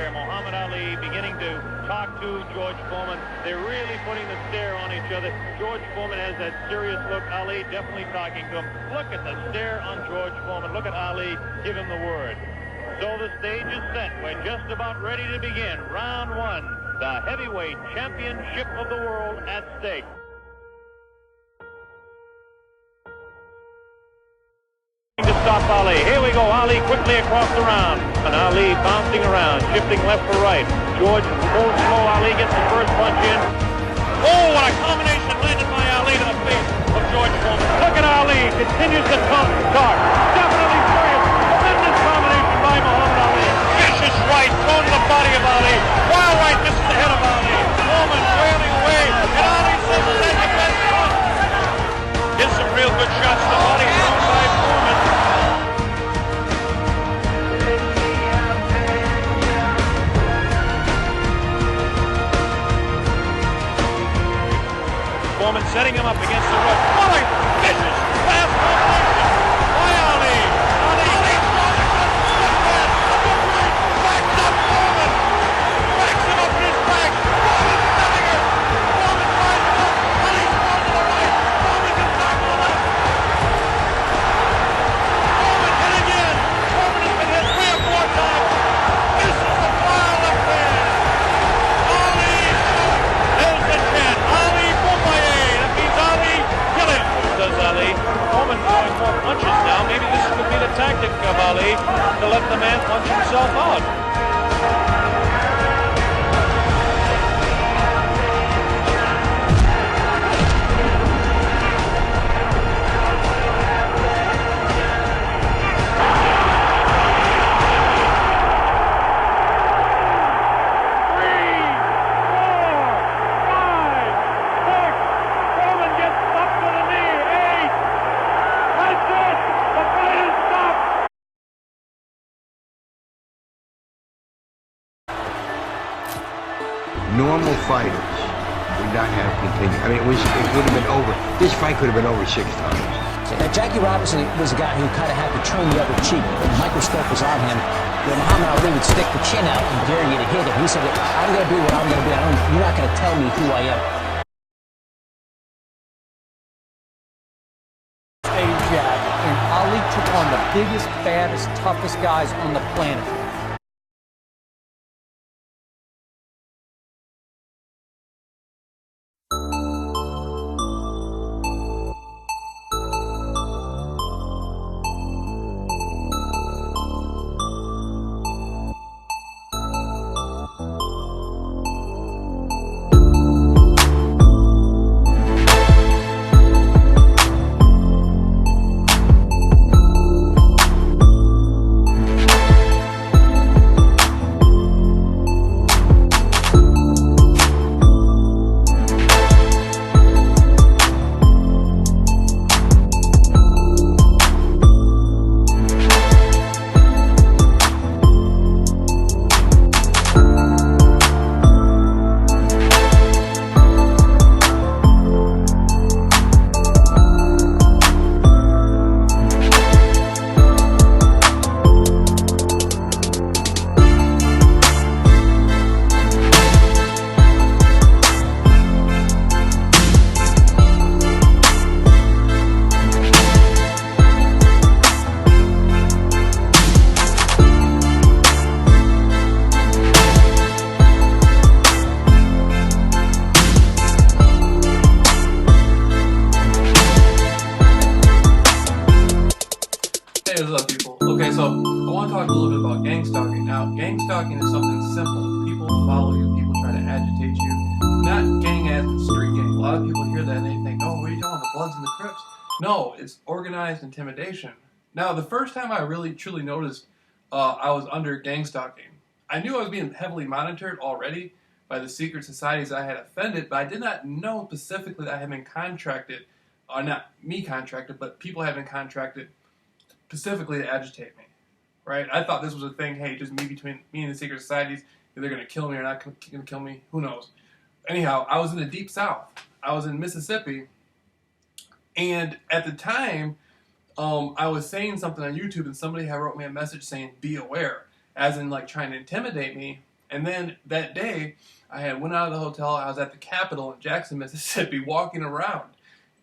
there. Muhammad Ali beginning to talk to George Foreman. They're really putting the stare on each other. George Foreman has that serious look. Ali definitely talking to him. Look at the stare on George Foreman. Look at Ali give him the word. So the stage is set. We're just about ready to begin. Round one. The heavyweight championship of the world at stake. To stop Ali. Here we go. Ali quickly across the round. And Ali bouncing around, shifting left for right. George pulls slow. Ali gets the first punch in. Oh, what a combination landed by Ali to the face of George Foreman. Look at Ali. Continues to talk. Definitely serious. Tremendous combination by Muhammad Ali. Vicious right thrown to the body of Ali. Wild right misses the head of Ali. Foreman wailing away. And Ali says that's the best one. Gets some real good shots to the body thrown by Foreman. Foreman setting him up against the rope. What a vicious fast combination by Ali. Ali backs up Foreman. Backs him up in his back. Foreman stepping it. Foreman tries to up. Ali's thrown to the right. Foreman gets back to the left. Foreman hit again. Foreman has been hit 3 or 4 times. This is the far left hand. Ali, there's the 10. Ali, that means Ali, kill him, says Ali. Foreman throwing more punches now. Maybe this could be the tactic of Ali to let the man punch himself out. Normal fighters would not have continued. I mean, it would have been over. This fight could have been over 6 times. Jackie Robinson was a guy who kind of had to turn the other cheek. The microscope was on him. When Muhammad Ali would stick the chin out and dare you to hit him, he said, I'm going to do what I'm going to do. You're not going to tell me who I am. Stage jab, and Ali took on the biggest, baddest, toughest guys on the planet. Hey, what's up, people? Okay, so I want to talk a little bit about gang stalking. Now, gang stalking is something simple. People follow you, people try to agitate you. Not gang as in street gang. A lot of people hear that and they think, oh, what are you doing? The Bloods and the Crips. No, it's organized intimidation. Now, the first time I really truly noticed I was under gang stalking, I knew I was being heavily monitored already by the secret societies I had offended, but I did not know specifically that I had been contracted, or not me contracted, but people had been contracted specifically to agitate me, right? I thought this was a thing, hey, just me between me and the secret societies, if they're going to kill me or not going to kill me, who knows. Anyhow, I was in the Deep South. I was in Mississippi, and at the time, I was saying something on YouTube, and somebody had wrote me a message saying, be aware, as in like trying to intimidate me, And then that day, I had went out of the hotel. I was at the Capitol in Jackson, Mississippi, walking around.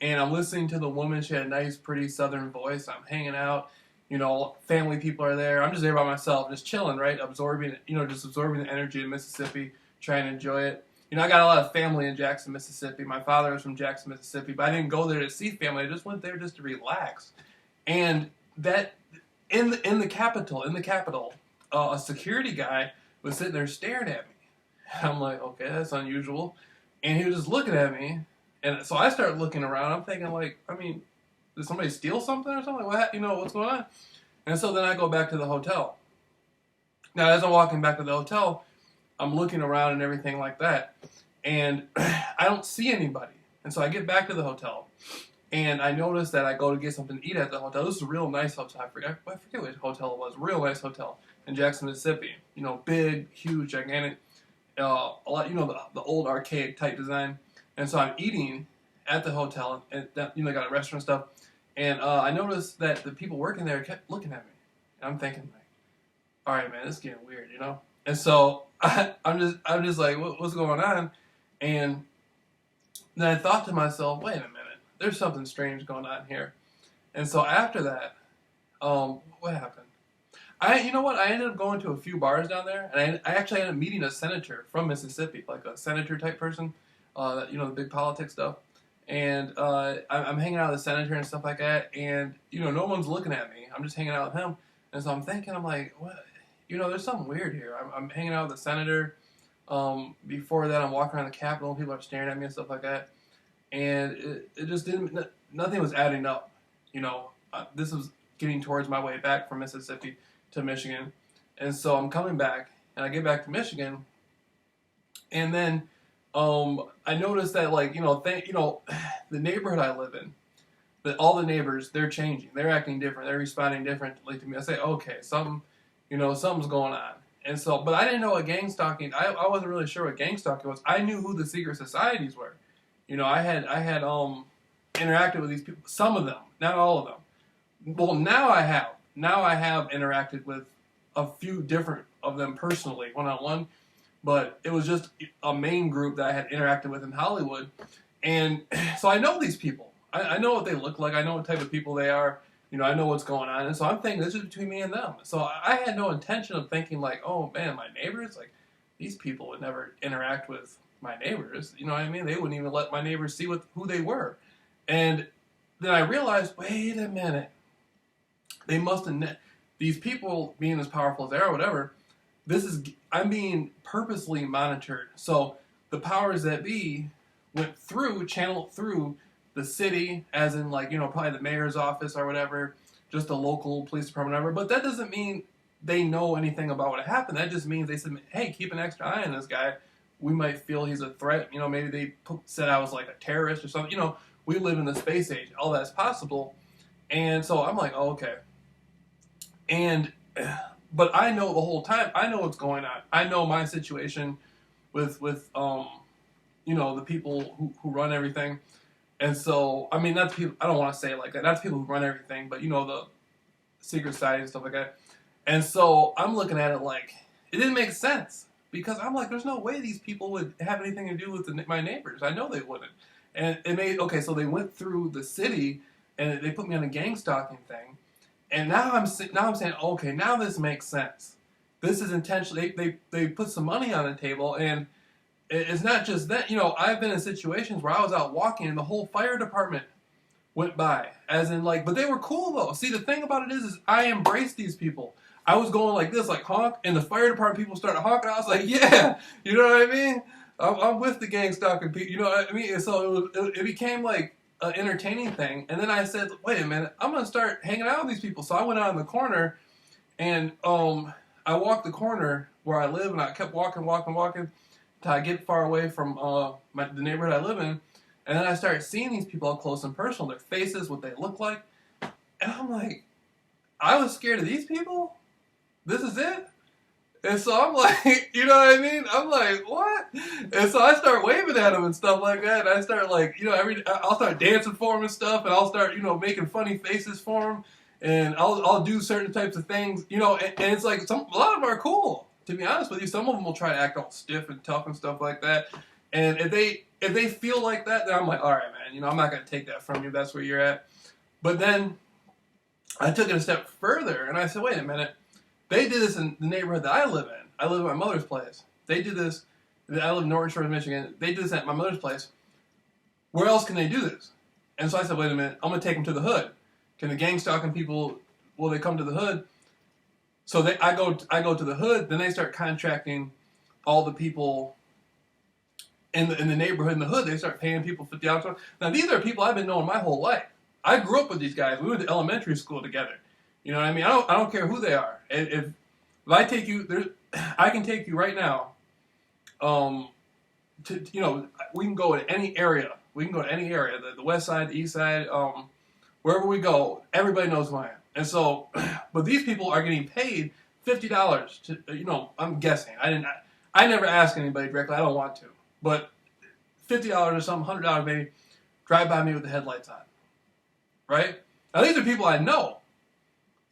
And I'm listening to the woman. She had a nice, pretty southern voice. I'm hanging out. You know, family people are there. I'm just there by myself, just chilling, right? Absorbing the energy of Mississippi, trying to enjoy it. You know, I got a lot of family in Jackson, Mississippi. My father was from Jackson, Mississippi, but I didn't go there to see family. I just went there just to relax. And that in the Capitol, a security guy was sitting there staring at me. I'm like, okay, that's unusual. And he was just looking at me. And so I started looking around. I'm thinking, like, I mean, did somebody steal something or something? What, you know, what's going on? And so then I go back to the hotel. Now, as I'm walking back to the hotel, I'm looking around and everything like that. And I don't see anybody. And so I get back to the hotel. And I notice that I go to get something to eat at the hotel. This is a real nice hotel. I forget which hotel it was. Real nice hotel in Jackson, Mississippi. You know, big, huge, gigantic. A lot, you know, the old archaic type design. And so I'm eating at the hotel. And that, you know, got a restaurant stuff. And I noticed that the people working there kept looking at me. And I'm thinking, like, all right, man, this is getting weird, you know? And so I'm just like, what's going on? And then I thought to myself, wait a minute, there's something strange going on here. And so after that, what happened? You know what? I ended up going to a few bars down there, and I actually ended up meeting a senator from Mississippi, like a senator type person, you know, the big politics stuff. And I'm hanging out with the senator and stuff like that, and, you know, no one's looking at me. I'm just hanging out with him. And so I'm thinking, I'm like, what? You know, there's something weird here. I'm hanging out with the senator. Before that, I'm walking around the Capitol, and people are staring at me and stuff like that. And it just didn't, nothing was adding up. You know, this was getting towards my way back from Mississippi to Michigan. And so I'm coming back, and I get back to Michigan, and then I noticed that, like, you know, the neighborhood I live in, that all the neighbors, they're changing. They're acting different. They're responding differently to me. I say, okay, something's going on. And so, but I didn't know what gang stalking, I wasn't really sure what gang stalking was. I knew who the secret societies were. You know, I had interacted with these people, some of them, not all of them. Well, now I have interacted with a few different of them personally, one-on-one, but it was just a main group that I had interacted with in Hollywood. And so I know these people. I know what they look like. I know what type of people they are. You know, I know what's going on. And so I'm thinking this is between me and them. So I had no intention of thinking, like, oh, man, my neighbors, like, these people would never interact with my neighbors. You know what I mean? They wouldn't even let my neighbors see who they were. And then I realized, wait a minute. They must have, these people being as powerful as they are or whatever, I'm being purposely monitored. So the powers that be channeled through the city, as in, like, you know, probably the mayor's office or whatever, just the local police department or whatever. But that doesn't mean they know anything about what happened. That just means they said, hey, keep an extra eye on this guy. We might feel he's a threat. You know, maybe they said I was like a terrorist or something. You know, we live in the space age. All that's possible. And so I'm like, oh, okay. But I know the whole time, I know what's going on. I know my situation with you know, the people who run everything. And so, I mean, that's people, I don't want to say it like that. That's people who run everything, but, you know, the secret society and stuff like that. And so I'm looking at it like, it didn't make sense. Because I'm like, there's no way these people would have anything to do with my neighbors. I know they wouldn't. And it made, okay, so they went through the city, and they put me on a gang stalking thing. And now I'm saying, okay, now this makes sense. This is intentional. They put some money on the table, and it's not just that. You know, I've been in situations where I was out walking, and the whole fire department went by. As in, like, but they were cool, though. See, the thing about it is I embrace these people. I was going like this, like honk, and the fire department people started honking. I was like, yeah, you know what I mean? I'm with the gang stalking people, you know what I mean? And so it became like an entertaining thing. And then I said, wait a minute, I'm going to start hanging out with these people. So I went out in the corner, and I walked the corner where I live, and I kept walking until I get far away from the neighborhood I live in. And then I started seeing these people up close and personal, their faces, what they look like. And I'm like, I was scared of these people? This is it? And so I'm like, you know what I mean? I'm like, what? And so I start waving at them and stuff like that. And I start, like, you know, I'll start dancing for them and stuff. And I'll start, you know, making funny faces for them. And I'll do certain types of things, you know. And it's like, a lot of them are cool. to be honest with you, some of them will try to act all stiff and tough and stuff like that. And if they feel like that, then I'm like, all right, man, I'm not going to take that from you. That's where you're at. But then I took it a step further, and I said, wait a minute. They did this in the neighborhood that I live in. I live at my mother's place. They did this. I live in Norton Shores, Michigan. They did this at my mother's place. Where else can they do this? And so I said, wait a minute. I'm going to take them to the hood. Can the gang stalking people, will they come to the hood? So I go to the hood. Then they start contracting all the people in the neighborhood, in the hood. They start paying people $50. Now, these are people I've been knowing my whole life. I grew up with these guys. We went to elementary school together. You know what I mean? I don't care who they are. If I take you, I can take you right now. We can go to any area. We can go to any area. The west side, the east side, wherever we go, everybody knows who I am. And so, but these people are getting paid $50 to, I'm guessing. I never ask anybody directly. I don't want to. But $50 or something, $100 maybe, drive by me with the headlights on. Right? Now these are people I know.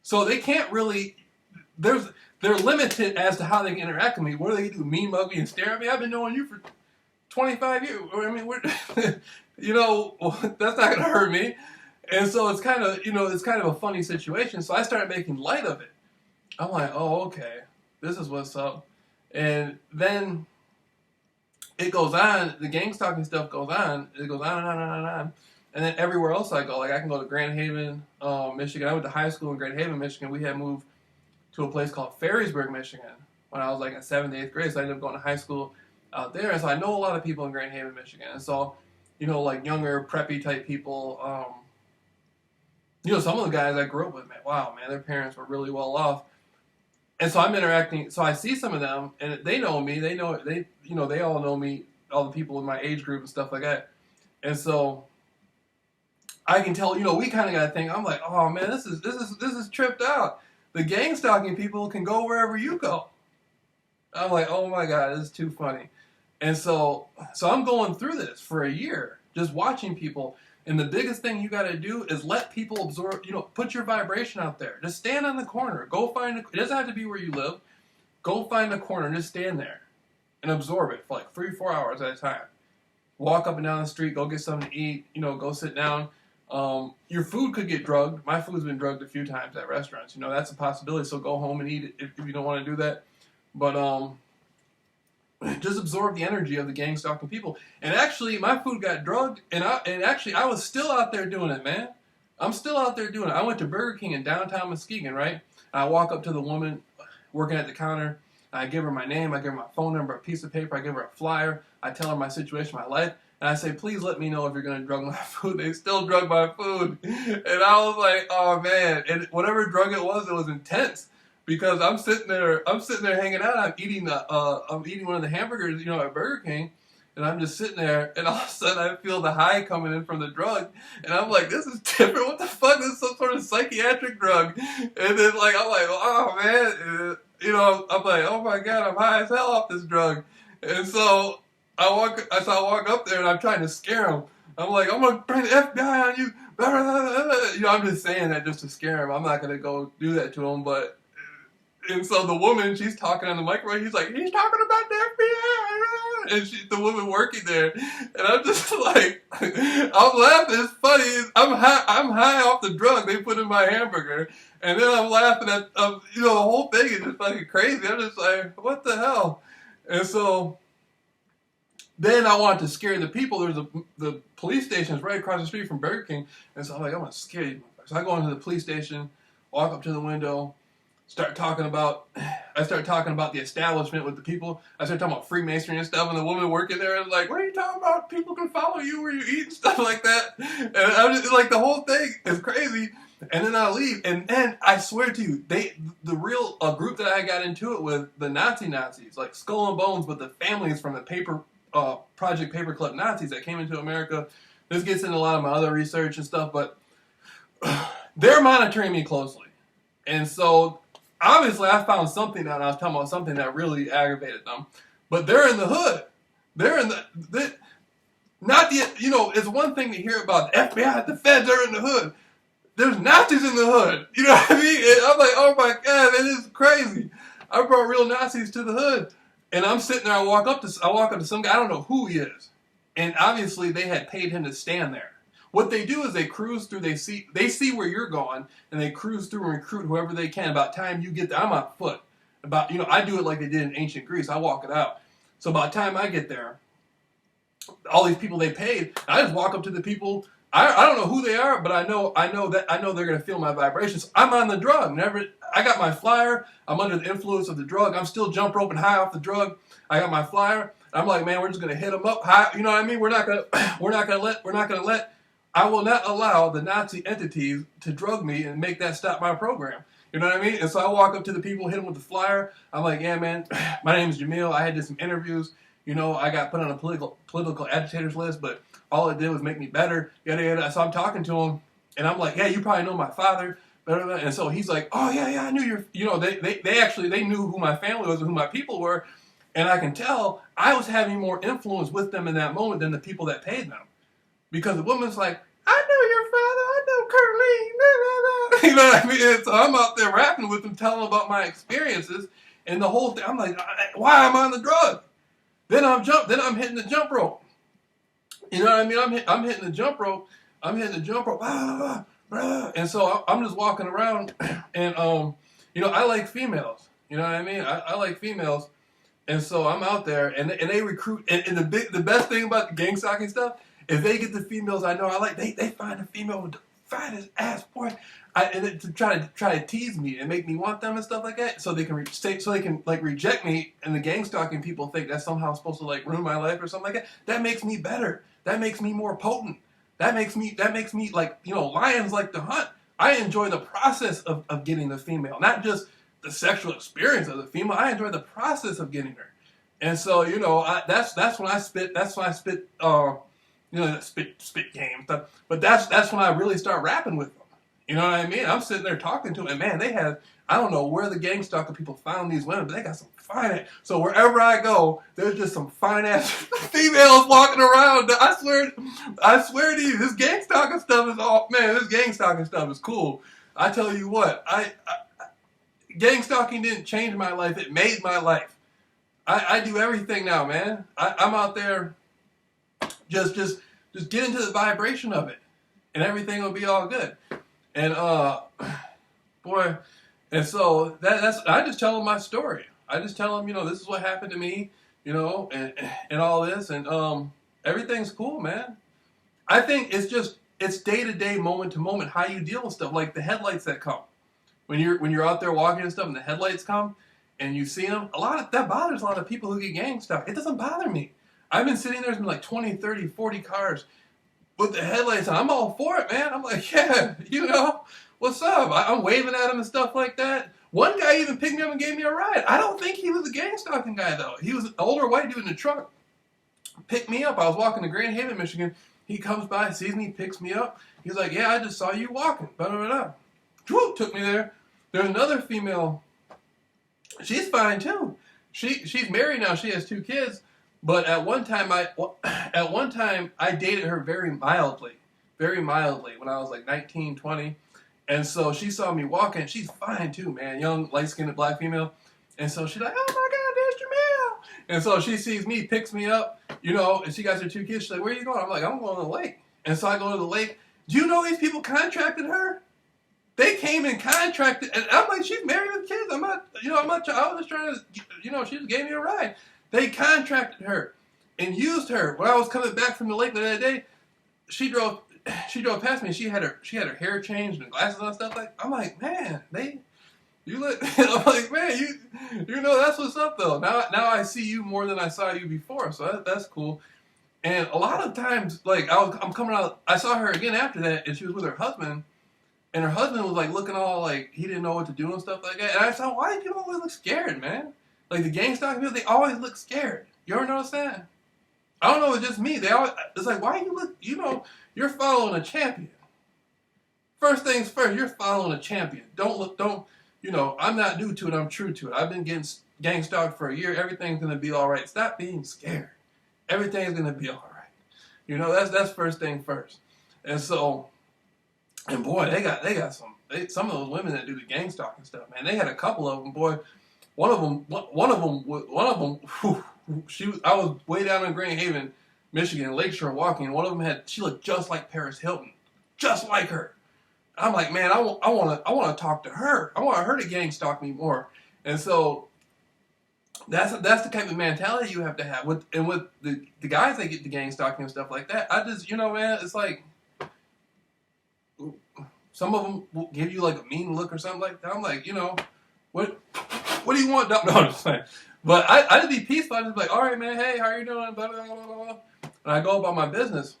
So they can't really, they're limited as to how they can interact with me. What do they do? Mean mug me and stare at me? I've been knowing you for 25 years. I mean, that's not going to hurt me. And so it's kind of a funny situation. So I started making light of it. I'm like, oh, okay, this is what's up. And then it goes on, the gang stalking stuff goes on. It goes on and on and on and on. And then everywhere else I go, like I can go to Grand Haven, Michigan. I went to high school in Grand Haven, Michigan. We had moved to a place called Ferrysburg, Michigan when I was like in 7th, 8th grade. So I ended up going to high school out there. And so I know a lot of people in Grand Haven, Michigan. And so, like younger, preppy type people, some of the guys I grew up with, man, wow, man, their parents were really well off. And so I'm interacting. So I see some of them, and they know me. They all know me, all the people in my age group and stuff like that. And so I can tell, we kind of got to think. I'm like, oh man, this is tripped out. The gang stalking people can go wherever you go. I'm like, oh my God, this is too funny. And so I'm going through this for a year, just watching people. And the biggest thing you got to do is let people absorb, put your vibration out there. Just stand on the corner. It doesn't have to be where you live. Go find a corner and just stand there and absorb it for like 3-4 hours at a time. Walk up and down the street, go get something to eat, go sit down. Your food could get drugged. My food's been drugged a few times at restaurants. That's a possibility. So go home and eat it if you don't want to do that. But just absorb the energy of the gang stalking people. And actually, my food got drugged, and I was still out there doing it, man. I'm still out there doing it. I went to Burger King in downtown Muskegon, right? And I walk up to the woman working at the counter. I give her my name. I give her my phone number, a piece of paper. I give her a flyer. I tell her my situation, my life. And I say, please let me know if you're going to drug my food. They still drug my food. And I was like, oh, man. And whatever drug it was intense. Because I'm sitting there hanging out. I'm eating one of the hamburgers, at Burger King. And I'm just sitting there. And all of a sudden, I feel the high coming in from the drug. And I'm like, this is different. What the fuck? This is some sort of psychiatric drug. And then, I'm like, oh, man. I'm like, oh, my God. I'm high as hell off this drug. And so I walk up there and I'm trying to scare him. I'm like, I'm going to bring the FBI on you. I'm just saying that just to scare him. I'm not going to go do that to him. And so the woman, she's talking on the microphone. He's like, he's talking about the FBI. And the woman working there. And I'm just like, I'm laughing. It's funny. I'm high off the drug they put in my hamburger. And then I'm laughing at, the whole thing is just fucking crazy. I'm just like, what the hell? And so then I wanted to scare the people. The police station is right across the street from Burger King. And so I'm like, I'm going to scare you. So I go into the police station, walk up to the window, start talking about the establishment with the people. I started talking about Freemasonry and stuff, and the woman working there was like, what are you talking about? People can follow you where you eat and stuff like that. And I'm just like, the whole thing is crazy. And then I leave, and then I swear to you, the real group that I got into it with, the Nazis, like Skull and Bones, but the families from the Project Paperclip Nazis that came into America. This gets into a lot of my other research and stuff, but they're monitoring me closely. And so obviously, I found something out. I was talking about something that really aggravated them. But they're in the hood. It's one thing to hear about the FBI, the feds are in the hood. There's Nazis in the hood. You know what I mean? And I'm like, oh my God, that is crazy. I brought real Nazis to the hood. And I'm sitting there, I walk up to some guy, I don't know who he is. And obviously they had paid him to stand there. What they do is they cruise through, they see where you're going, and they cruise through and recruit whoever they can. About time you get there, I'm on foot. I do it like they did in ancient Greece. I walk it out. So by the time I get there, all these people they paid, I just walk up to the people. I don't know who they are, but I know they're gonna feel my vibrations. I'm on the drug. I got my flyer. I'm under the influence of the drug. I'm still jump roping high off the drug. I got my flyer. I'm like, man, we're just gonna hit them up high. You know what I mean? We're not gonna let. I will not allow the Nazi entities to drug me and make that stop my program. You know what I mean? And so I walk up to the people, hit them with the flyer. I'm like, yeah, man, my name is Jameel. I had did some interviews. You know, I got put on a political agitators list, but all it did was make me better. Yada yada. So I'm talking to him, and I'm like, yeah, you probably know my father. Blah, blah, blah. And so he's like, oh yeah, I knew your. You know, they knew who my family was and who my people were, and I can tell I was having more influence with them in that moment than the people that paid them, because the woman's like, I know your father. I know Curly. Blah, blah, blah. You know what I mean? And so I'm out there rapping with them, telling them about my experiences, and the whole thing. I'm like, why am I on the drug? Then I'm hitting the jump rope. You know what I mean? I'm hitting the jump rope. Blah, blah, blah. And so I'm just walking around, and you know, I like females. You know what I mean? I like females, and so I'm out there, and they recruit. And the best thing about the gang stalking stuff is they get the females I know I like. They find a female with the fattest ass, boy, and to try to tease me and make me want them and stuff like that, so they can reject me. And the gang stalking people think that's somehow supposed to like ruin my life or something like that. That makes me better. That makes me more potent. That makes me like, you know, lions like to hunt. I enjoy the process of getting the female, not just the sexual experience of the female. I enjoy the process of getting her. And so, you know, that's when I spit. That's when I spit. You know, spit game stuff. But that's when I really start rapping with them. You know what I mean? I'm sitting there talking to them, and man, they have, I don't know where the gang stalker people found these women, but they got some fine ass. So wherever I go, there's just some fine ass females walking around. I swear to you, this gang stalking stuff is this gang stalking stuff is cool. I tell you what, gang stalking didn't change my life, it made my life. I do everything now, man. I'm out there just get into the vibration of it, and everything will be all good. And boy, and so that's I just tell them my story. I just tell them, you know, this is what happened to me, you know, and all this, and everything's cool, man. I think it's day to day, moment to moment how you deal with stuff, like the headlights that come when you're out there walking and stuff, and the headlights come, and you see them. That bothers a lot of people who get gang stuff. It doesn't bother me. I've been sitting there's been like 20, 30, 40 cars with the headlights on. I'm all for it, man. I'm like, yeah, you know, what's up? I'm waving at him and stuff like that. One guy even picked me up and gave me a ride. I don't think he was a gang stalking guy, though. He was an older white dude in a truck. Picked me up. I was walking to Grand Haven, Michigan. He comes by, sees me, picks me up. He's like, yeah, I just saw you walking. Blah, blah, blah. Whoop, took me there. There's another female. She's fine, too. She's married now. She has 2 kids. But at one time I dated her very mildly when I was like 19, 20. And so she saw me walking. She's fine too, man. Young, light-skinned black female. And so she's like, oh my God, there's Jameel. And so she sees me, picks me up, you know, and she got her 2 kids. She's like, where are you going? I'm like, I'm going to the lake. And so I go to the lake. Do you know these people contracted her? They came and contracted, and I'm like, she's married with kids. I was just trying to, you know, she just gave me a ride. They contracted her and used her. When I was coming back from the lake the other day, she drove past me. She had her hair changed and glasses on and stuff like. I'm like, man, I'm like, man, you know that's what's up though. Now I see you more than I saw you before, so that's cool. And a lot of times, like I'm coming out, I saw her again after that, and she was with her husband, and her husband was like looking all like he didn't know what to do and stuff like that. And I said, why do people always look scared, man? Like the gang stalking people, they always look scared. You ever notice that? I don't know, it's just me. It's like, why you look, you know, you're following a champion. First things first, you're following a champion. You know, I'm not new to it, I'm true to it. I've been getting gang stalked for a year. Everything's going to be all right. Stop being scared. Everything's going to be all right. You know, that's first thing first. And so, and boy, they got some of those women that do the gang stalking stuff, man. They had a couple of them, boy. One of them. I was way down in Grand Haven, Michigan, Lakeshore walking. And one of them she looked just like Paris Hilton, just like her. I'm like, man, I want to talk to her. I want her to gang stalk me more. And so that's the type of mentality you have to have with the guys that get the gang stalking and stuff like that. I just, man, it's like some of them will give you like a mean look or something like that. I'm like, what do you want? No, I'm just saying. But I just be peaceful. I just be like, all right, man, hey, how you doing? Blah, blah, blah, blah, blah. And I go about my business.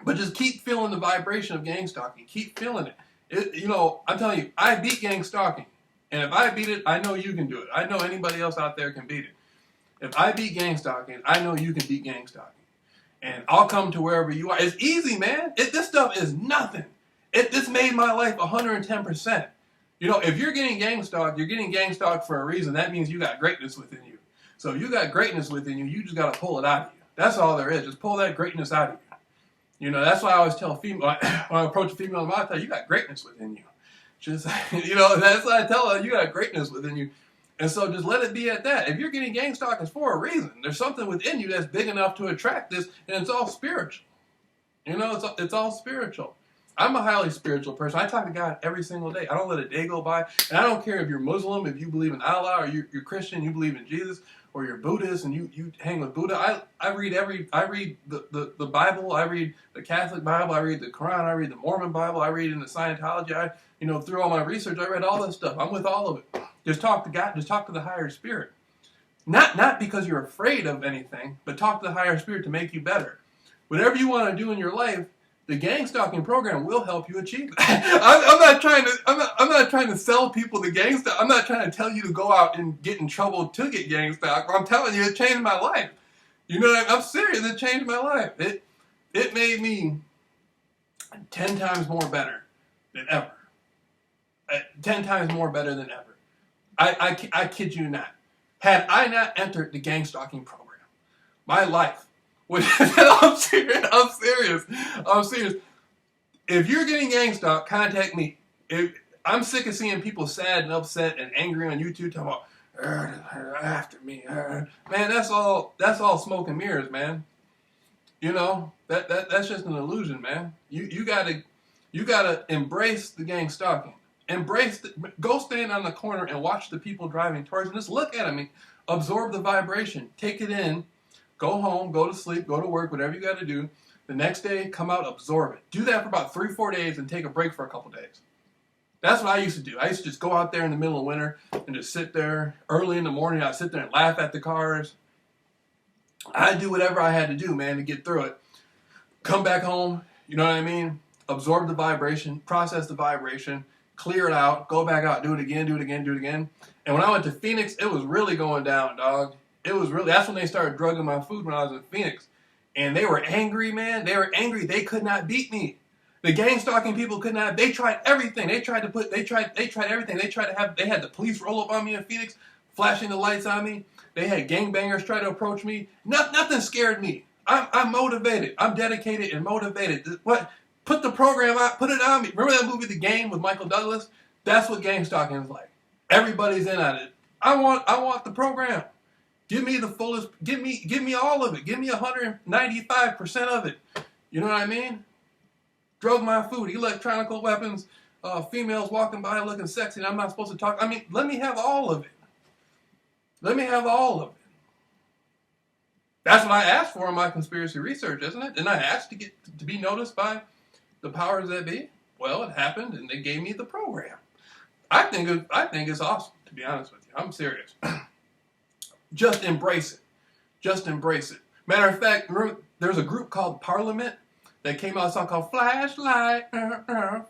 But just keep feeling the vibration of gang stalking. Keep feeling it. I'm telling you, I beat gang stalking. And if I beat it, I know you can do it. I know anybody else out there can beat it. If I beat gang stalking, I know you can beat gang stalking. And I'll come to wherever you are. It's easy, man. This stuff is nothing. This made my life 110%. If you're getting gang stalked, you're getting gang stalked for a reason. That means you got greatness within you. So if you got greatness within you, you just got to pull it out of you. That's all there is. Just pull that greatness out of you. That's why I always tell female, when I approach a female, I tell you got greatness within you. Just, that's what I tell her. You got greatness within you. And so just let it be at that. If you're getting gang stalked, it's for a reason. There's something within you that's big enough to attract this, and it's all spiritual. It's all spiritual. I'm a highly spiritual person. I talk to God every single day. I don't let a day go by. And I don't care if you're Muslim, if you believe in Allah, or you're Christian, you believe in Jesus, or you're Buddhist and you hang with Buddha. I read the Bible. I read the Catholic Bible. I read the Quran. I read the Mormon Bible. I read into Scientology. Through all my research, I read all this stuff. I'm with all of it. Just talk to God. Just talk to the higher spirit. Not because you're afraid of anything, but talk to the higher spirit to make you better. Whatever you want to do in your life, the gang stalking program will help you achieve it. I'm not trying to sell people the gang stalk. I'm not trying to tell you to go out and get in trouble to get gang stalked. I'm telling you, it changed my life. I'm serious. It changed my life. It made me 10 times more better than ever. 10 times more better than ever. I kid you not. Had I not entered the gang stalking program, my life would. I'm serious. If you're getting gang stalked, contact me. I'm sick of seeing people sad and upset and angry on YouTube talking about after me. Man, that's all smoke and mirrors, man. That's just an illusion, man. You gotta embrace the gang stalking. Go stand on the corner and watch the people driving towards you. Just look at them, absorb the vibration, take it in, go home, go to sleep, go to work, whatever you got to do. The next day, come out, absorb it. Do that for about 3-4 days and take a break for a couple days. That's what I used to do. I used to just go out there in the middle of winter and just sit there early in the morning. I'd sit there and laugh at the cars. I'd do whatever I had to do, man, to get through it. Come back home, you know what I mean? Absorb the vibration, process the vibration, clear it out, go back out, do it again. And when I went to Phoenix, it was really going down, dog. That's when they started drugging my food when I was in Phoenix. And they were angry, man. They were angry. They could not beat me. The gang stalking people could not. They tried everything. They tried everything. They had the police roll up on me in Phoenix, flashing the lights on me. They had gangbangers try to approach me. Nothing scared me. I'm motivated. I'm dedicated and motivated. Put the program out. Put it on me. Remember that movie, The Game, with Michael Douglas? That's what gang stalking is like. Everybody's in on it. I want the program. Give me the fullest. Give me all of it. Give me 195% of it. You know what I mean? Drug my food, electronic weapons, females walking by looking sexy, and I'm not supposed to talk. I mean, let me have all of it. That's what I asked for in my conspiracy research, isn't it? Didn't I ask to be noticed by the powers that be? Well, it happened, and they gave me the program. I think it's awesome, to be honest with you. I'm serious. Just embrace it. Matter of fact, remember, there's a group called Parliament that came out with a song called Flashlight,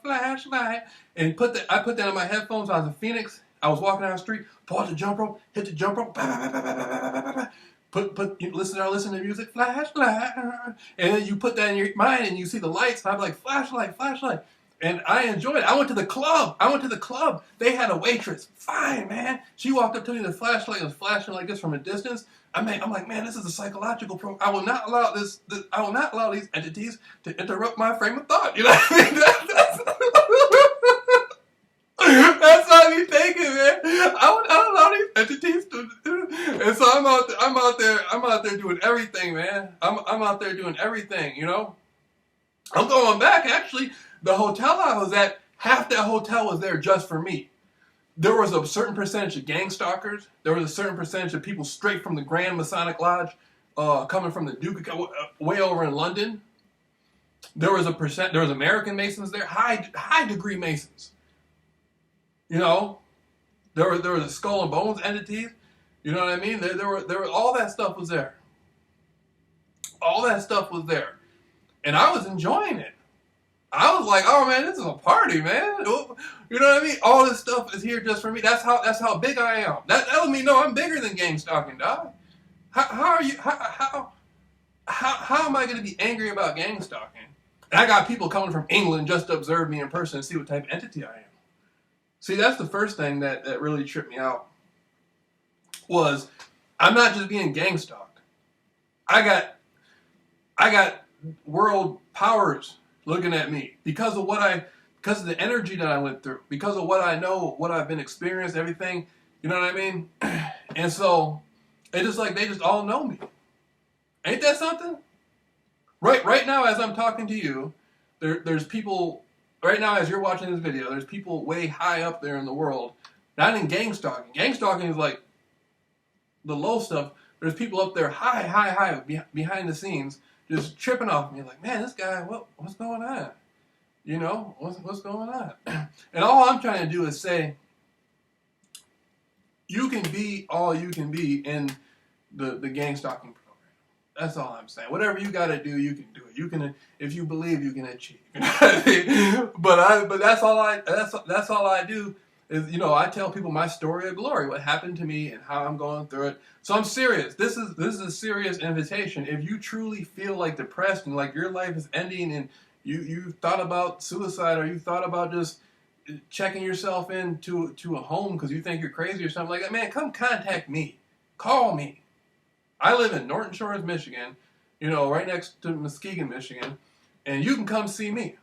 Flashlight. And I put that on my headphones. I was in Phoenix. I was walking down the street, pause the jump rope, hit the jump rope, listen to music, flashlight. And then you put that in your mind and you see the lights. And I'm like, flashlight. And I enjoyed it. I went to the club. They had a waitress. Fine, man. She walked up to me, the flashlight was flashing like this from a distance. I'm like, man, this is a psychological program. I will not allow these entities to interrupt my frame of thought. You know what I mean? That's how I be thinking, man. I don't allow entities. And so I'm out there doing everything, man. I'm out there doing everything, you know. I'm going back, actually. The hotel I was at, half that hotel was there just for me. There was a certain percentage of gang stalkers. There was a certain percentage of people straight from the Grand Masonic Lodge, coming from the Duke, way over in London. There was American Masons there, high degree Masons. You know, there was the Skull and Bones entities. You know what I mean? There were all that stuff was there. All that stuff was there, and I was enjoying it. I was like, oh man, this is a party, man. You know what I mean? All this stuff is here just for me. That's how big I am. That lets me know I'm bigger than gang stalking, dog. How are you? How am I going to be angry about gang stalking? And I got people coming from England just to observe me in person and see what type of entity I am. See, that's the first thing that really tripped me out. Was I'm not just being gang stalked. I got world powers looking at me because of the energy that I went through, because of what I know, what I've been experienced, everything. You know what I mean? And so it's just like they just all know me. Ain't that something? Right now, as I'm talking to you, there's people. Right now, as you're watching this video, there's people way high up there in the world, not in gang stalking. Gang stalking is like the low stuff. There's people up there high behind the scenes, just tripping off me, like, man, this guy, what's going on? You know, what's going on? And all I'm trying to do is say, you can be all you can be in the gang stalking program. That's all I'm saying. Whatever you got to do, you can do it. You can, if you believe, you can achieve. But that's all I do. Is, you know, I tell people my story of glory, what happened to me and how I'm going through it. So I'm serious. This is a serious invitation. If you truly feel like depressed and like your life is ending and you thought about suicide or you thought about just checking yourself into a home because you think you're crazy or something like that, man, come contact me. Call me. I live in Norton Shores, Michigan, you know, right next to Muskegon, Michigan, and you can come see me.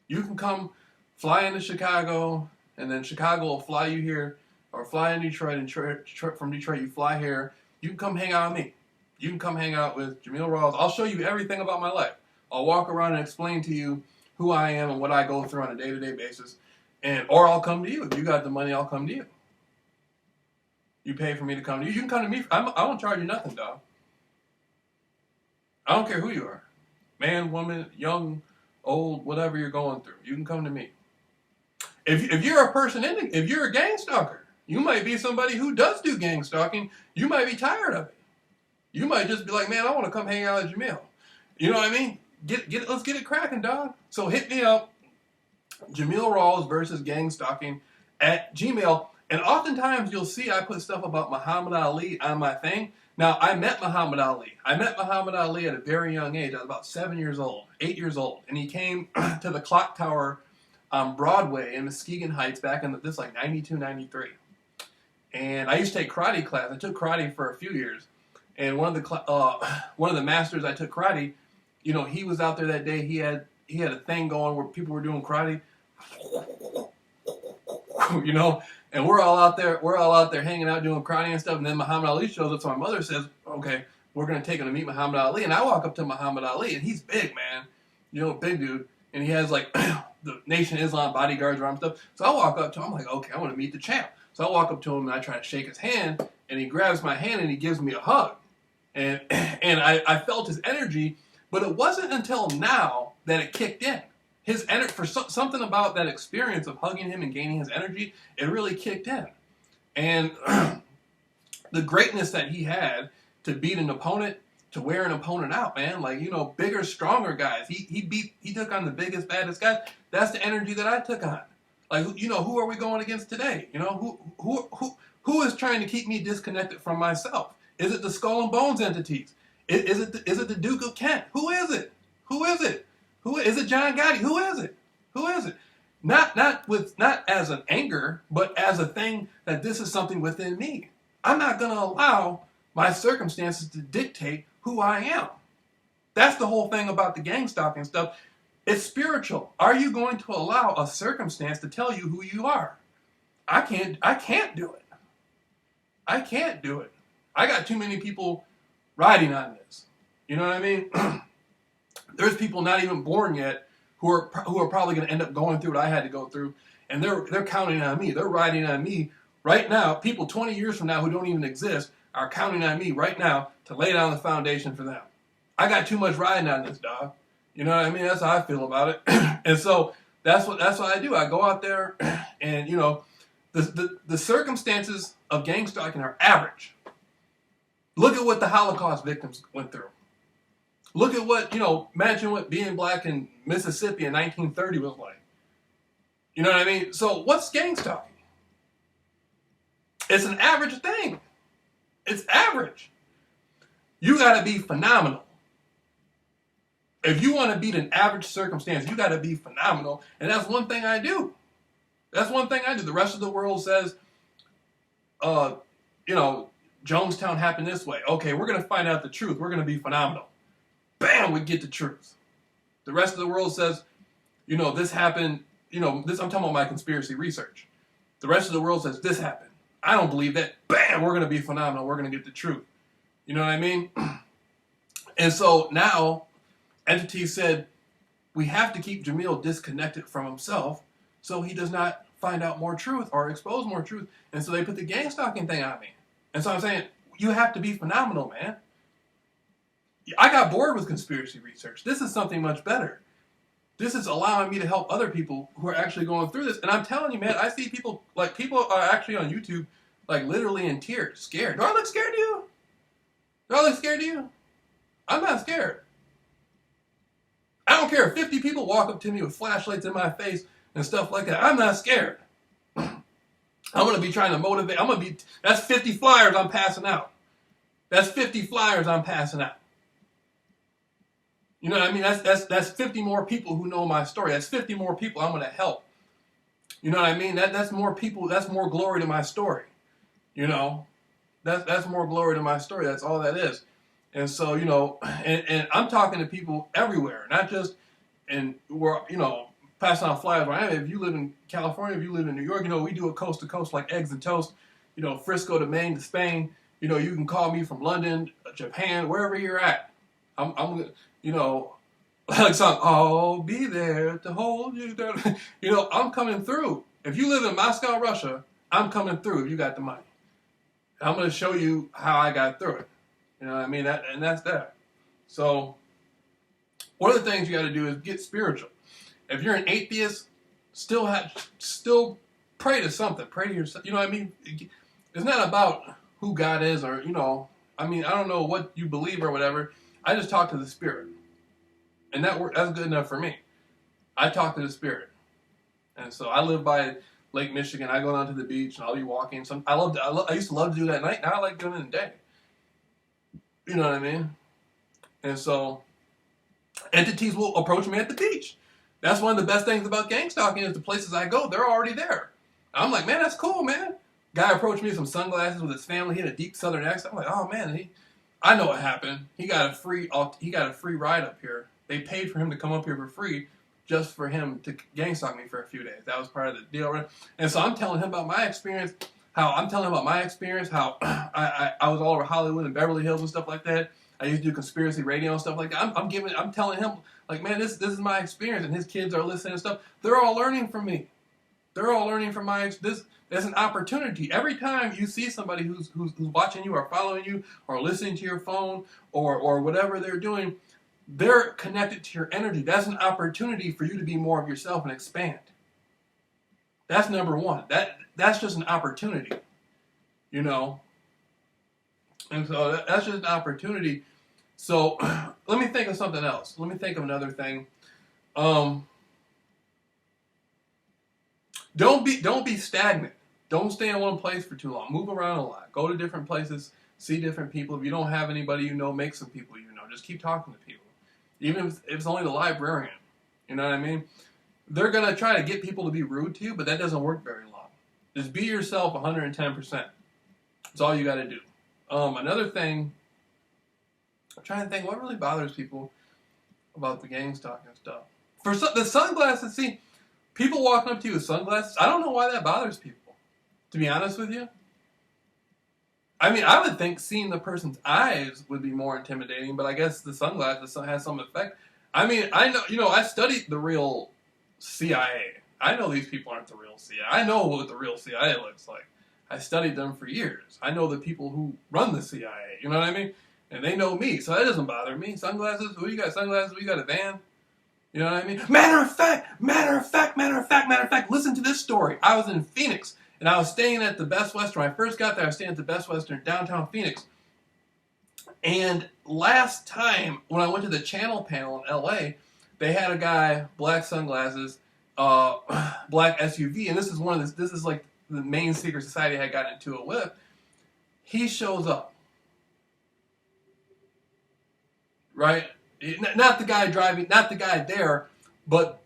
You can come fly into Chicago, and then Chicago will fly you here, or fly in Detroit, and from Detroit you fly here. You can come hang out with me. You can come hang out with Jameel Rawls. I'll show you everything about my life. I'll walk around and explain to you who I am and what I go through on a day-to-day basis. Or I'll come to you. If you got the money, I'll come to you. You pay for me to come to you. You can come to me. I won't charge you nothing, dog. I don't care who you are. Man, woman, young, old, whatever you're going through. You can come to me. If you're a person, if you're a gang stalker, you might be somebody who does do gang stalking. You might be tired of it. You might just be like, man, I want to come hang out with Jameel. You know what I mean? Let's get it cracking, dog. So hit me up. Jameel Rawls versus gang stalking at Gmail. And oftentimes you'll see I put stuff about Muhammad Ali on my thing. Now, I met Muhammad Ali. I met Muhammad Ali at a very young age. I was about 8 years old. And he came to the Clock Tower on Broadway in Muskegon Heights back in this like 92, 93. And I used to take karate class. I took karate for a few years. And one of the masters I took karate, you know, he was out there that day. He had a thing going where people were doing karate. You know, and we're all out there hanging out doing karate and stuff. And then Muhammad Ali shows up. So my mother says, okay, we're going to take him to meet Muhammad Ali. And I walk up to Muhammad Ali, and he's big, man. You know, big dude. And he has like the Nation of Islam bodyguards around and stuff. So I walk up to him. I'm like, okay, I want to meet the champ. So I walk up to him and I try to shake his hand. And he grabs my hand and he gives me a hug. And I felt his energy. But it wasn't until now that it kicked in. His energy, for something about that experience of hugging him and gaining his energy, it really kicked in. And the greatness that he had to beat an opponent, to wear an opponent out, man. Like, you know, bigger, stronger guys. He took on the biggest, baddest guys. That's the energy that I took on. Like, you know, who are we going against today? You know, who is trying to keep me disconnected from myself? Is it the Skull and Bones entities? Is it the Duke of Kent? Who is it? Who is it? Who is it? John Gotti? Who is it? Who is it? Not as an anger, but as a thing that this is something within me. I'm not going to allow my circumstances to dictate who I am. That's the whole thing about the gang stalking stuff. It's spiritual. Are you going to allow a circumstance to tell you who you are? I can't do it. I can't do it. I got too many people riding on this. You know what I mean? There's people not even born yet who are probably going to end up going through what I had to go through, and they're counting on me. They're riding on me right now. People 20 years from now who don't even exist are counting on me right now to lay down the foundation for them. I got too much riding on this, dog. You know what I mean? That's how I feel about it. And so that's what I do. I go out there, and you know, the circumstances of gang stalking are average. Look at what the Holocaust victims went through. Look at what, you know, imagine what being black in Mississippi in 1930 was like. You know what I mean? So what's gang stalking? It's an average thing. It's average. You got to be phenomenal. If you want to beat an average circumstance, you got to be phenomenal. And that's one thing I do. That's one thing I do. The rest of the world says, you know, Jonestown happened this way. Okay, we're going to find out the truth. We're going to be phenomenal. Bam, we get the truth. The rest of the world says, you know, this happened. You know, this. I'm talking about my conspiracy research. The rest of the world says this happened. I don't believe that. Bam, we're going to be phenomenal. We're going to get the truth. You know what I mean? And so now, entities said, we have to keep Jameel disconnected from himself so he does not find out more truth or expose more truth. And so they put the gang stalking thing on me. And so I'm saying, you have to be phenomenal, man. I got bored with conspiracy research. This is something much better. This is allowing me to help other people who are actually going through this. And I'm telling you, man, I see people are actually on YouTube, like literally in tears, scared. Do I look scared to you? Do I look scared to you? I'm not scared. I don't care if 50 people walk up to me with flashlights in my face and stuff like that. I'm not scared. I'm going to be trying to motivate. That's 50 flyers I'm passing out. That's 50 flyers I'm passing out. You know what I mean? That's 50 more people who know my story. That's 50 more people I'm going to help. You know what I mean? That's more people. That's more glory to my story. You know, that's more glory to my story. That's all that is. And so, you know, and I'm talking to people everywhere, not just where, you know, passing out flyers where I am. If you live in California, if you live in New York, you know, we do it coast to coast like eggs and toast. You know, Frisco to Maine to Spain. You know, you can call me from London, Japan, wherever you're at. I'm you know, like something, I'll be there to hold you down. You know, I'm coming through. If you live in Moscow, Russia, I'm coming through if you got the money. I'm going to show you how I got through it. You know what I mean? And that's that. So one of the things you got to do is get spiritual. If you're an atheist, still pray to something. Pray to yourself. You know what I mean? It's not about who God is or, you know, I mean, I don't know what you believe or whatever. I just talk to the Spirit. And that's good enough for me. I talk to the Spirit. And so I live by Lake Michigan. I go down to the beach and I'll be walking. I used to love to do that at night. Now I like doing it in the day. You know what I mean? And so entities will approach me at the beach. That's one of the best things about gang stalking is the places I go, they're already there. I'm like, man, that's cool, man. Guy approached me with some sunglasses with his family. He had a deep southern accent. I'm like, oh man, I know what happened. He got a free ride up here. They paid for him to come up here for free just for him to gang stalk me for a few days. That was part of the deal, right? And so I'm telling him about my experience, how I was all over Hollywood and Beverly Hills and stuff like that. I used to do conspiracy radio and stuff like that. I'm telling him, like, man, this is my experience, and his kids are listening and stuff. They're all learning from me. They're all learning from this. There's an opportunity. Every time you see somebody who's watching you or following you or listening to your phone or whatever they're doing, they're connected to your energy. That's an opportunity for you to be more of yourself and expand. That's number one. That's just an opportunity, you know. And so that's just an opportunity. So let me think of something else. Let me think of another thing. Don't be stagnant. Don't stay in one place for too long. Move around a lot. Go to different places. See different people. If you don't have anybody you know, make some people you know. Just keep talking to people. Even if it's only the librarian. You know what I mean? They're going to try to get people to be rude to you, but that doesn't work very long. Just be yourself 110%. That's all you got to do. Another thing, I'm trying to think what really bothers people about the gang stalking stuff. For the sunglasses, see, people walking up to you with sunglasses, I don't know why that bothers people. To be honest with you, I mean, I would think seeing the person's eyes would be more intimidating, but I guess the sunglasses has some effect. I mean, I know, I studied the real CIA. I know these people aren't the real CIA. I know what the real CIA looks like. I studied them for years. I know the people who run the CIA. You know what I mean? And they know me, so that doesn't bother me. Sunglasses? Who you got? Sunglasses? Who you got? A van? You know what I mean? Matter of fact, listen to this story. I was in Phoenix, and I was staying at the Best Western. When I first got there, I was staying at the Best Western downtown Phoenix. And last time, when I went to the channel panel in LA, they had a guy, black sunglasses, black SUV, and this is like the main secret society I had gotten into it with. He shows up. Right? Not the guy driving, not the guy there, but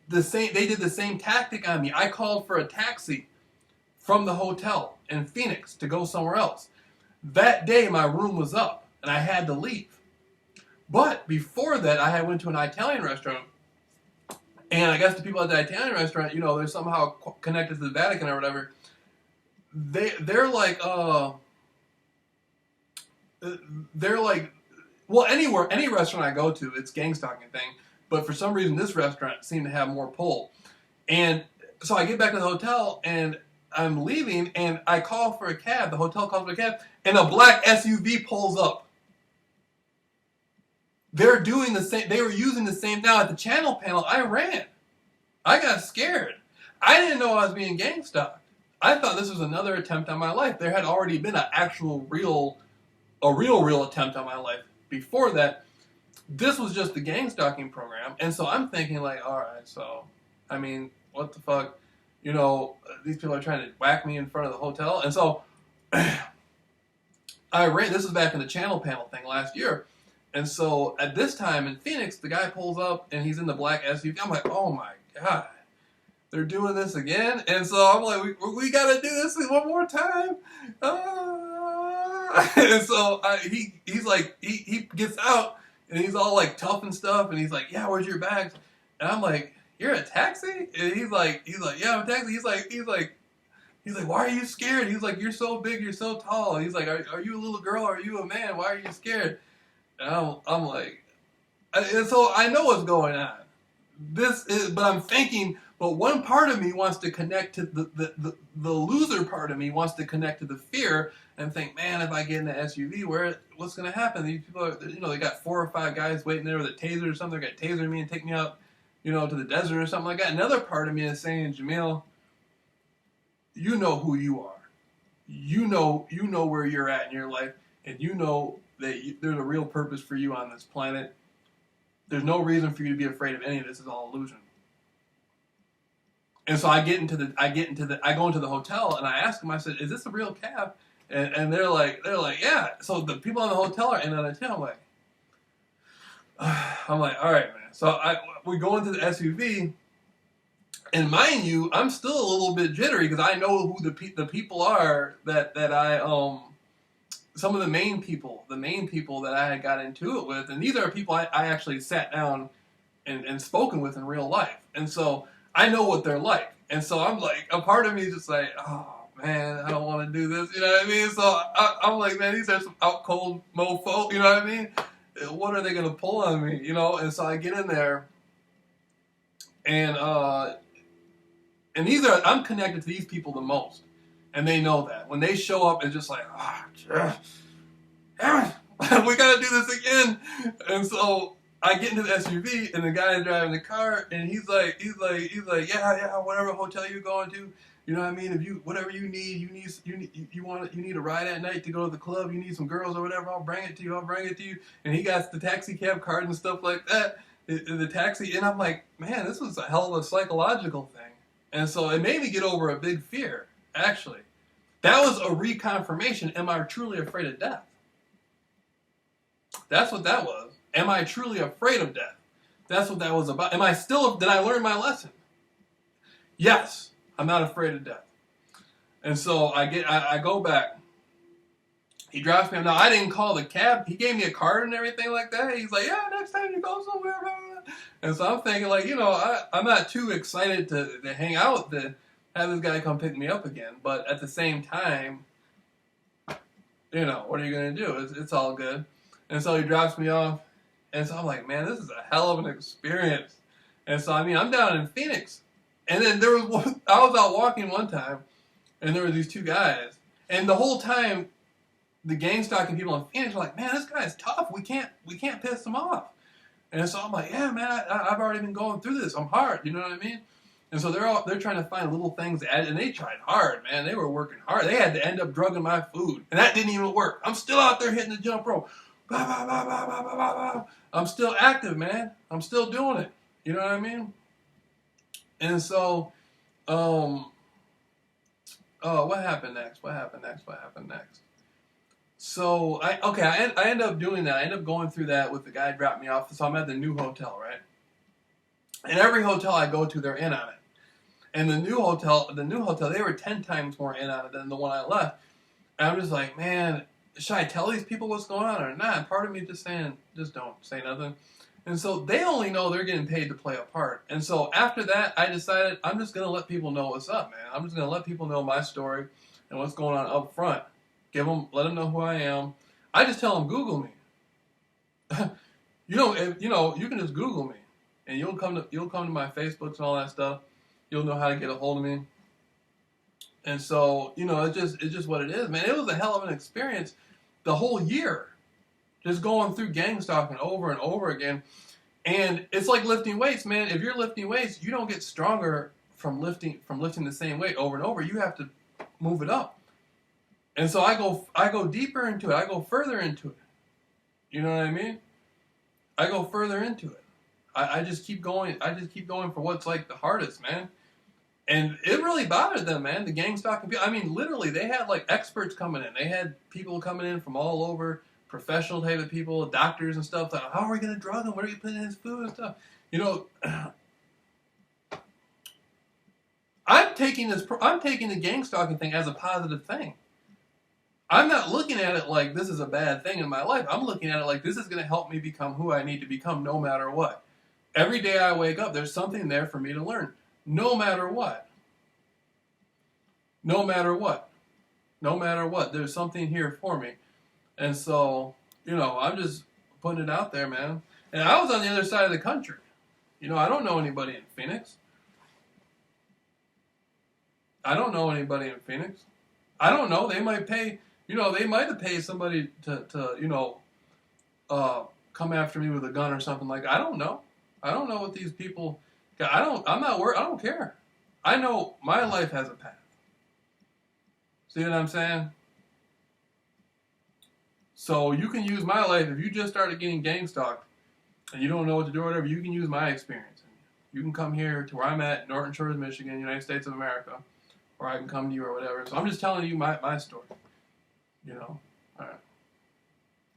they did the same tactic on me. I called for a taxi from the hotel in Phoenix to go somewhere else. That day, my room was up, and I had to leave. But before that, I had went to an Italian restaurant, and I guess the people at the Italian restaurant, they're somehow connected to the Vatican or whatever. They're like, well, any restaurant I go to, it's gang stalking thing. But for some reason, this restaurant seemed to have more pull. And so I get back to the hotel, and I'm leaving, and I call for a cab. The hotel calls for a cab, and a black SUV pulls up. They're doing the same. They were using the same. Now at the channel panel, I ran. I got scared. I didn't know I was being gang stalked. I thought this was another attempt on my life. There had already been a real attempt on my life before that. This was just the gang stalking program, and so I'm thinking like, all right, so I mean, what the fuck, these people are trying to whack me in front of the hotel, and so I ran. This was back in the channel panel thing last year, and so at this time in Phoenix, the guy pulls up and he's in the black SUV. I'm like, oh my god, they're doing this again, and so I'm like, we gotta do this one more time. And so he's like, he gets out. And he's all like tough and stuff, and he's like, "Yeah, where's your bags?" And I'm like, "You're a taxi?" And he's like, "Yeah, I'm a taxi." He's like, "Why are you scared?" He's like, "You're so big, you're so tall." He's like, "Are you a little girl? Or are you a man? Why are you scared?" And I'm like, and so I know what's going on. But I'm thinking, but one part of me wants to connect to the loser part of me wants to connect to the fear and think, man, if I get in the SUV, what's going to happen? These people are, they got 4 or 5 guys waiting there with a taser or something. They're going to taser me and take me out, to the desert or something like that. Another part of me is saying, Jameel, you know who you are. You know where you're at in your life, and you know that there's a real purpose for you on this planet. There's no reason for you to be afraid of any of this. It's all illusion. And so I go into the hotel and I ask them, I said, "Is this a real cab?" And they're like, "Yeah." So the people in the hotel are in on it too. I'm like, all right, man. So we go into the SUV, and mind you, I'm still a little bit jittery because I know who the people are that I some of the main people that I had got into it with, and these are people I actually sat down and spoken with in real life, and so I know what they're like, and so I'm like, a part of me is just like, oh man, I don't want to do this, you know what I mean? So I'm like, man, these are some out cold mofo, you know what I mean? What are they gonna pull on me, And so I get in there, and I'm connected to these people the most. And they know that. When they show up, it's just like, we gotta do this again. And so I get into the SUV, and the guy driving the car, and he's like, yeah, whatever hotel you're going to, you know what I mean? If whatever you need, you need a ride at night to go to the club, you need some girls or whatever, I'll bring it to you. And he got the taxi cab card and stuff like that, the taxi, and I'm like, man, this was a hell of a psychological thing. And so it made me get over a big fear, actually. That was a reconfirmation. Am I truly afraid of death? That's what that was. Am I truly afraid of death? That's what that was about. Did I learn my lesson? Yes, I'm not afraid of death. And so I go back. He drops me. Now, I didn't call the cab. He gave me a card and everything like that. He's like, yeah, next time you go somewhere. And so I'm thinking, like, I'm not too excited to hang out to have this guy come pick me up again. But at the same time, what are you going to do? It's all good. And so he drops me off. And so I'm like, man, this is a hell of an experience. And so, I mean, I'm down in Phoenix. And then I was out walking one time, and there were these two guys. And the whole time, the gang stalking people in Phoenix were like, man, this guy's tough. We can't piss him off. And so I'm like, yeah, man, I've already been going through this. I'm hard. You know what I mean? And so they're trying to find little things to add, and they tried hard, man. They were working hard. They had to end up drugging my food, and that didn't even work. I'm still out there hitting the jump rope. Bah, bah, bah, bah, bah, bah, bah. I'm still active, man. I'm still doing it. You know what I mean? And so, what happened next? What happened next? So I end up doing that. I end up going through that with the guy who dropped me off. So I'm at the new hotel, right? And every hotel I go to, they're in on it. And the new hotel, they were 10 times more in on it than the one I left. And I'm just like, man, should I tell these people what's going on or not? Part of me just saying, just don't say nothing. And so they only know they're getting paid to play a part. And so after that, I decided I'm just going to let people know what's up, man. I'm just going to let people know my story and what's going on up front. Let them know who I am. I just tell them, Google me. You can just Google me. And you'll come to my Facebooks and all that stuff. You'll know how to get a hold of me. And so, it's just what it is, man. It was a hell of an experience the whole year. Just going through gang stalking over and over again. And it's like lifting weights, man. If you're lifting weights, you don't get stronger from lifting the same weight over and over. You have to move it up. And so I go deeper into it. I go further into it. You know what I mean? I go further into it. I just keep going. I just keep going for what's like the hardest, man. And it really bothered them, man. The gang stalking people. I mean, literally, they had like experts coming in. They had people coming in from all over, professional type of people, doctors and stuff. Like, how are we going to drug him? What are you putting in his food and stuff? I'm taking the gang stalking thing as a positive thing. I'm not looking at it like this is a bad thing in my life. I'm looking at it like this is going to help me become who I need to become no matter what. Every day I wake up, there's something there for me to learn. No matter what. No matter what. No matter what. There's something here for me. And so, I'm just putting it out there, man. And I was on the other side of the country. I don't know anybody in Phoenix. I don't know. They might pay, they might have paid somebody to come after me with a gun or something like that. I don't know. I don't know what these people, I'm not worried. I don't care. I know my life has a path. See what I'm saying? So you can use my life. If you just started getting gang stalked and you don't know what to do or whatever, you can use my experience. You can come here to where I'm at, Norton Shores, Michigan, United States of America, or I can come to you or whatever. So I'm just telling you my story. All right.